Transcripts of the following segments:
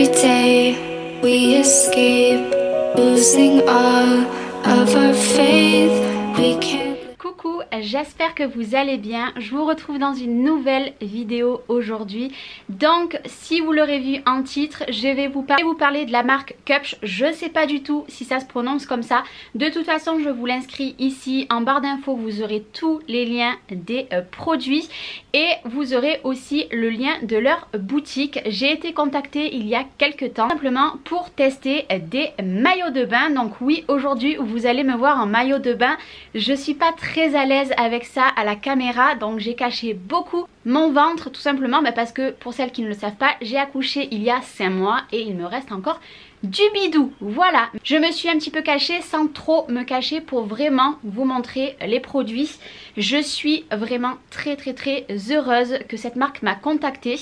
Every day we escape, losing all of our faith. We can't. Coucou, j'espère que vous allez bien. Je vous retrouve dans une nouvelle vidéo aujourd'hui. Donc si vous l'aurez vu en titre, je vais vous parler de la marque Cupsh. Je ne sais pas du tout si ça se prononce comme ça. De toute façon, je vous l'inscris ici en barre d'infos. Vous aurez tous les liens des produits et vous aurez aussi le lien de leur boutique. J'ai été contactée il y a quelques temps simplement pour tester des maillots de bain. Donc oui, aujourd'hui vous allez me voir en maillot de bain. Je suis pas très à l'aise avec ça à la caméra, donc j'ai caché beaucoup mon ventre tout simplement parce que pour celles qui ne le savent pas, j'ai accouché il y a 5 mois et il me reste encore du bidou. Voilà, je me suis un petit peu cachée sans trop me cacher pour vraiment vous montrer les produits. Je suis vraiment très heureuse que cette marque m'a contactée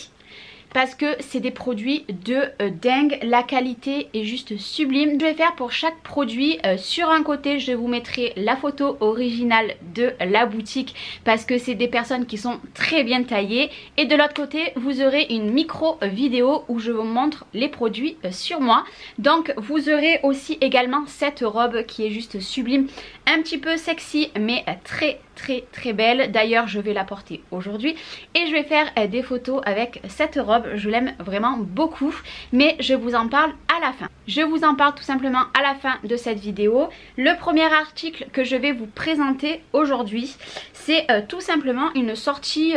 parce que c'est des produits de dingue, la qualité est juste sublime. Je vais faire pour chaque produit, sur un côté je vous mettrai la photo originale de la boutique parce que c'est des personnes qui sont très bien taillées, et de l'autre côté vous aurez une micro vidéo où je vous montre les produits sur moi. Donc vous aurez aussi également cette robe qui est juste sublime, un petit peu sexy mais très belle. D'ailleurs je vais la porter aujourd'hui et je vais faire des photos avec cette robe. Je l'aime vraiment beaucoup, mais je vous en parle à la fin. Je vous en parle tout simplement à la fin de cette vidéo. Le premier article que je vais vous présenter aujourd'hui, c'est tout simplement une sortie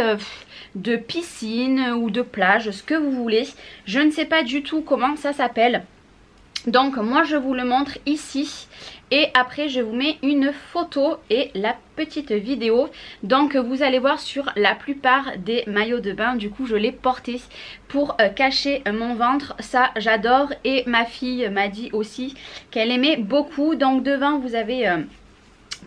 de piscine ou de plage, ce que vous voulez. Je ne sais pas du tout comment ça s'appelle. Donc moi je vous le montre ici et après je vous mets une photo et la petite vidéo. Donc vous allez voir sur la plupart des maillots de bain, du coup je l'ai porté pour cacher mon ventre. Ça j'adore, et ma fille m'a dit aussi qu'elle aimait beaucoup. Donc devant vous avez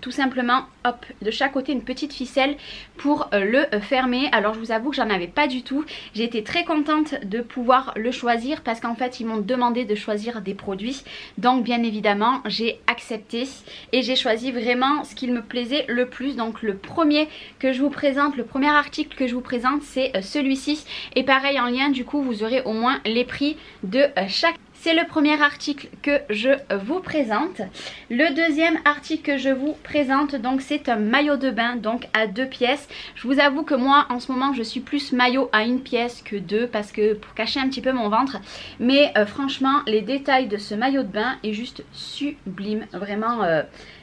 tout simplement, hop, de chaque côté une petite ficelle pour le fermer. Alors je vous avoue que j'en avais pas du tout. J'ai été très contente de pouvoir le choisir parce qu'en fait ils m'ont demandé de choisir des produits. Donc bien évidemment j'ai accepté et j'ai choisi vraiment ce qui me plaisait le plus. Donc le premier que je vous présente, le premier article que je vous présente, c'est celui-ci. Et pareil en lien, du coup vous aurez au moins les prix de chaque. C'est le premier article que je vous présente. Le deuxième article que je vous présente, donc c'est un maillot de bain, donc à 2 pièces. Je vous avoue que moi en ce moment je suis plus maillot à 1 pièce que 2 parce que pour cacher un petit peu mon ventre. Mais franchement les détails de ce maillot de bain est juste sublime, vraiment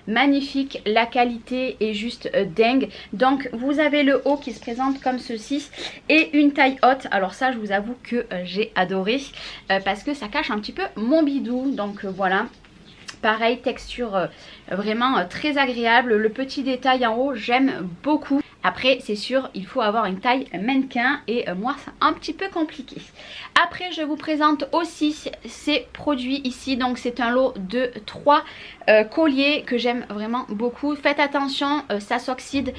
magnifique, la qualité est juste dingue. Donc vous avez le haut qui se présente comme ceci et une taille haute. Alors ça je vous avoue que j'ai adoré parce que ça cache un petit peu mon bidou. Donc voilà, pareil, texture vraiment très agréable. Le petit détail en haut j'aime beaucoup. Après c'est sûr il faut avoir une taille mannequin et moi c'est un petit peu compliqué. Après je vous présente aussi ces produits ici. Donc c'est un lot de 3 colliers que j'aime vraiment beaucoup. Faites attention, ça s'oxyde.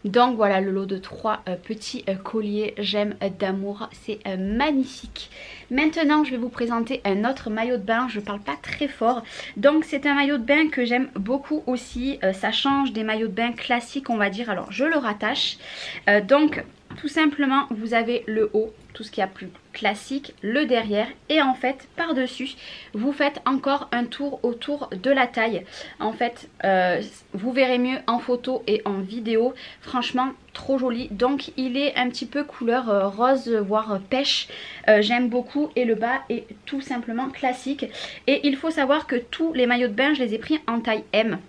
Donc voilà le lot de 3 petits colliers, j'aime d'amour, c'est magnifique. Maintenant je vais vous présenter un autre maillot de bain, je parle pas très fort. Donc c'est un maillot de bain que j'aime beaucoup aussi, ça change des maillots de bain classiques on va dire. Alors je le rattache, donc tout simplement vous avez le haut, tout ce qu'il y a plus classique, le derrière, et en fait par dessus vous faites encore un tour autour de la taille. En fait vous verrez mieux en photo et en vidéo, franchement trop joli. Donc il est un petit peu couleur rose voire pêche, j'aime beaucoup, et le bas est tout simplement classique. Et il faut savoir que tous les maillots de bain je les ai pris en taille M.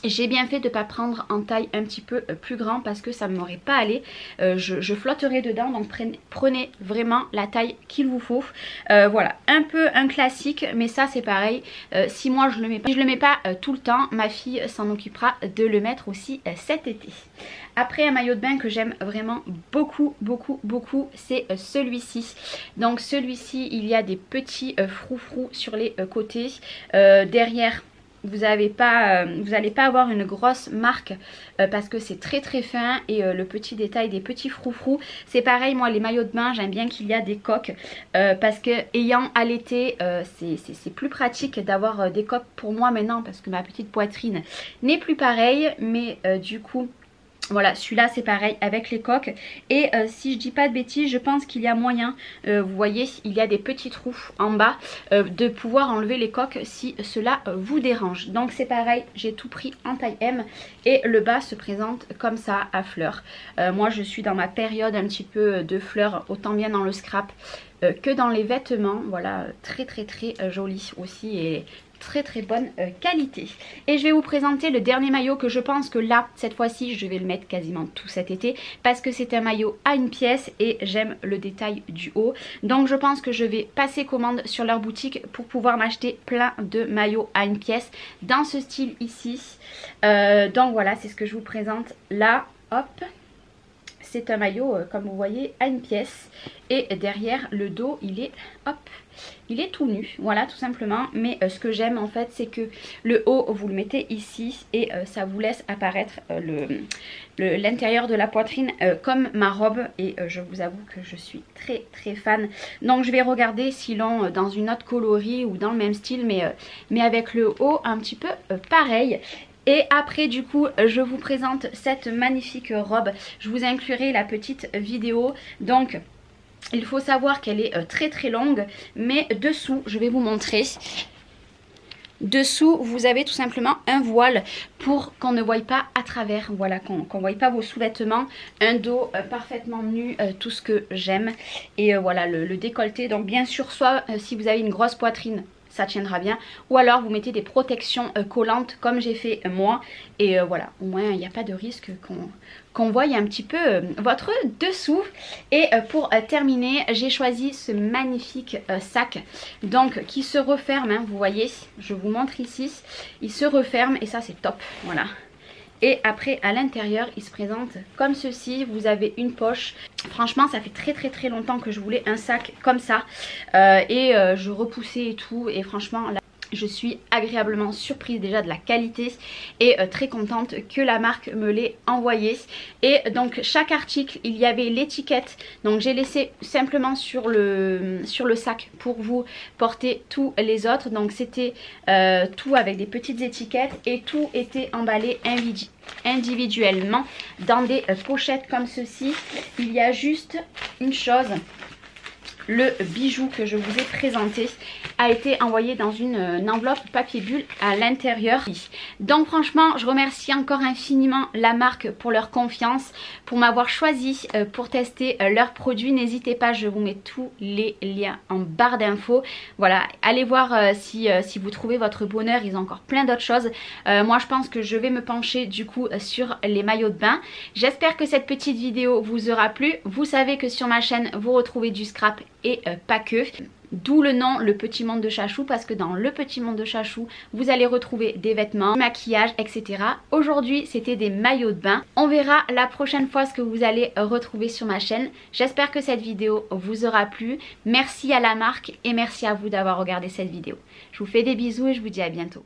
J'ai bien fait de ne pas prendre en taille un petit peu plus grand parce que ça ne m'aurait pas allé, je flotterai dedans. Donc prenez vraiment la taille qu'il vous faut. Voilà, un peu un classique, mais ça c'est pareil, si moi je le mets pas, si je le mets pas tout le temps, ma fille s'en occupera de le mettre aussi cet été. Après un maillot de bain que j'aime vraiment beaucoup c'est celui-ci. Donc celui-ci il y a des petits froufrous sur les côtés, derrière vous n'allez pas avoir une grosse marque parce que c'est très fin, et le petit détail des petits froufrous. C'est pareil, moi les maillots de bain j'aime bien qu'il y a des coques parce que ayant allaité c'est plus pratique d'avoir des coques pour moi maintenant parce que ma petite poitrine n'est plus pareille. Mais du coup Voilà, celui-là c'est pareil avec les coques. Et si je dis pas de bêtises, je pense qu'il y a moyen, vous voyez, il y a des petits trous en bas, de pouvoir enlever les coques si cela vous dérange. Donc c'est pareil, j'ai tout pris en taille M et le bas se présente comme ça à fleurs. Moi je suis dans ma période un petit peu de fleurs, autant bien dans le scrap que dans les vêtements. Voilà, très joli aussi et très bonne qualité. Et je vais vous présenter le dernier maillot que je pense que là cette fois-ci je vais le mettre quasiment tout cet été parce que c'est un maillot à une pièce et j'aime le détail du haut. Donc je pense que je vais passer commande sur leur boutique pour pouvoir m'acheter plein de maillots à une pièce dans ce style ici. Donc voilà, c'est ce que je vous présente là. Hop, c'est un maillot comme vous voyez à une pièce et derrière le dos il est, hop, il est tout nu, voilà tout simplement. Mais ce que j'aime en fait c'est que le haut vous le mettez ici et ça vous laisse apparaître l'intérieur de la poitrine comme ma robe. Et je vous avoue que je suis très fan. Donc je vais regarder s'ils l'ont dans une autre coloris ou dans le même style mais avec le haut un petit peu pareil. Et après du coup je vous présente cette magnifique robe. Je vous inclurai la petite vidéo. Donc il faut savoir qu'elle est très longue, mais dessous je vais vous montrer. Dessous vous avez tout simplement un voile pour qu'on ne voie pas à travers, voilà, qu'on ne voie pas vos sous-vêtements. Un dos parfaitement nu, tout ce que j'aime. Et voilà le décolleté, donc bien sûr soit si vous avez une grosse poitrine ça tiendra bien, ou alors vous mettez des protections collantes comme j'ai fait moi. Et voilà, au moins il n'y a pas de risque qu'on voie un petit peu votre dessous. Et pour terminer, j'ai choisi ce magnifique sac donc qui se referme, hein, vous voyez, je vous montre ici, il se referme et ça c'est top, voilà. Et après à l'intérieur il se présente comme ceci, vous avez une poche. Franchement ça fait très longtemps que je voulais un sac comme ça je repoussais et tout, et franchement là je suis agréablement surprise déjà de la qualité et très contente que la marque me l'ait envoyé. Et donc chaque article il y avait l'étiquette, donc j'ai laissé simplement sur le sac pour vous porter tous les autres. Donc c'était tout avec des petites étiquettes et tout était emballé individuellement dans des pochettes comme ceci. Il y a juste une chose, le bijou que je vous ai présenté a été envoyé dans une enveloppe papier bulle à l'intérieur. Donc franchement je remercie encore infiniment la marque pour leur confiance, pour m'avoir choisi pour tester leurs produits. N'hésitez pas, je vous mets tous les liens en barre d'infos. Voilà, allez voir si vous trouvez votre bonheur, ils ont encore plein d'autres choses. Moi je pense que je vais me pencher du coup sur les maillots de bain. J'espère que cette petite vidéo vous aura plu. Vous savez que sur ma chaîne vous retrouvez du scrap et pas que. D'où le nom Le Petit Monde de Chachou, parce que dans Le Petit Monde de Chachou vous allez retrouver des vêtements, du maquillage, etc. Aujourd'hui c'était des maillots de bain. On verra la prochaine fois ce que vous allez retrouver sur ma chaîne. J'espère que cette vidéo vous aura plu. Merci à la marque et merci à vous d'avoir regardé cette vidéo. Je vous fais des bisous et je vous dis à bientôt.